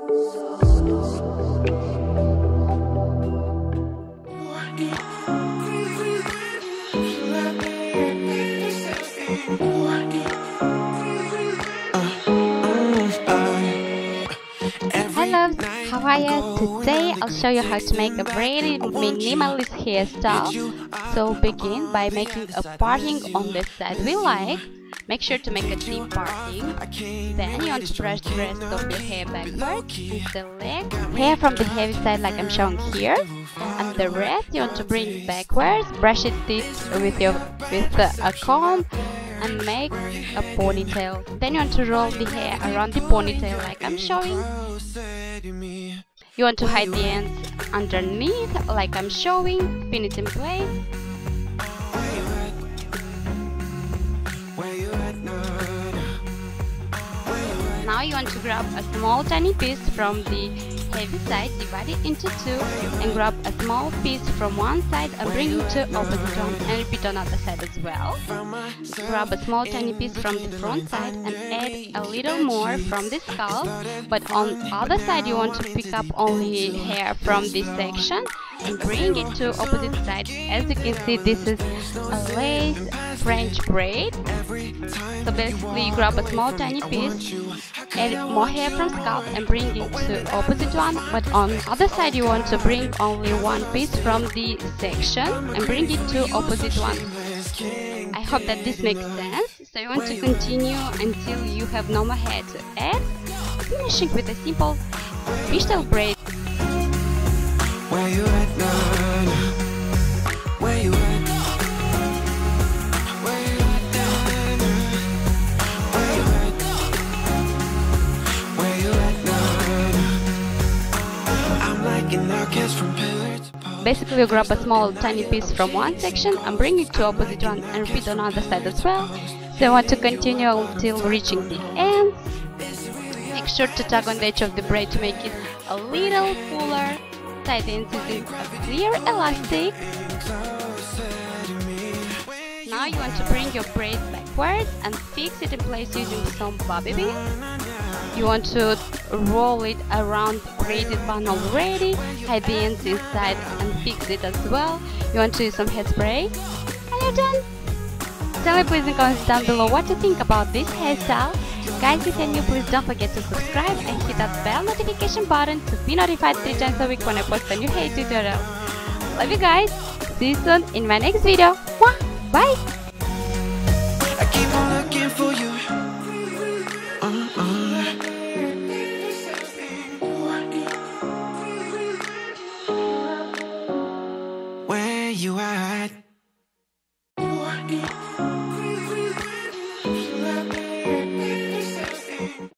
Hello, how are you? Today I'll show you how to make a braided minimalist hairstyle. So begin by making a parting on the side we like. Make sure to make a deep parting. Then you want to brush the rest of your hair backwards and select hair from the heavy side like I'm showing here. And the rest you want to bring backwards, brush it with a comb and make a ponytail. Then you want to roll the hair around the ponytail like I'm showing. You want to hide the ends underneath like I'm showing, pin it in place. Now you want to grab a small tiny piece from the heavy side, divide it into two, and grab a small piece from one side and bring it to opposite one, and repeat on other side as well. Grab a small tiny piece from the front side and add a little more from the scalp, but on the other side you want to pick up only hair from this section and bring it to opposite side. As you can see, this is a lace French braid. So basically you grab a small tiny piece, add more hair from scalp and bring it to opposite one, but on the other side you want to bring only one piece from the section and bring it to opposite one. I hope that this makes sense. So you want to continue until you have no more hair to add, finishing with a simple fishtail braid. Where you at now? Where you at? Where you at now? Where you at? Where you at now? I'm like an outcast from pillar to post. Basically you grab a small tiny piece from one section and bring it to opposite one and repeat on other side as well. So you want to continue until reaching the ends. Make sure to tug on the edge of the braid to make it a little fuller. Tie the ends using a clear elastic. Now you want to bring your braid backwards and fix it in place using some bobby pins. You want to roll it around braided bun already, hide the ends inside and fix it as well. You want to use some hairspray and you're done. Tell me please in the comments down below what you think about this hairstyle. Guys, if you're new, please don't forget to subscribe and hit that bell notification button to be notified 3 times a week when I post a new hair tutorial. Love you guys. See you soon in my next video. Bye. I keep on looking for you. Where you at?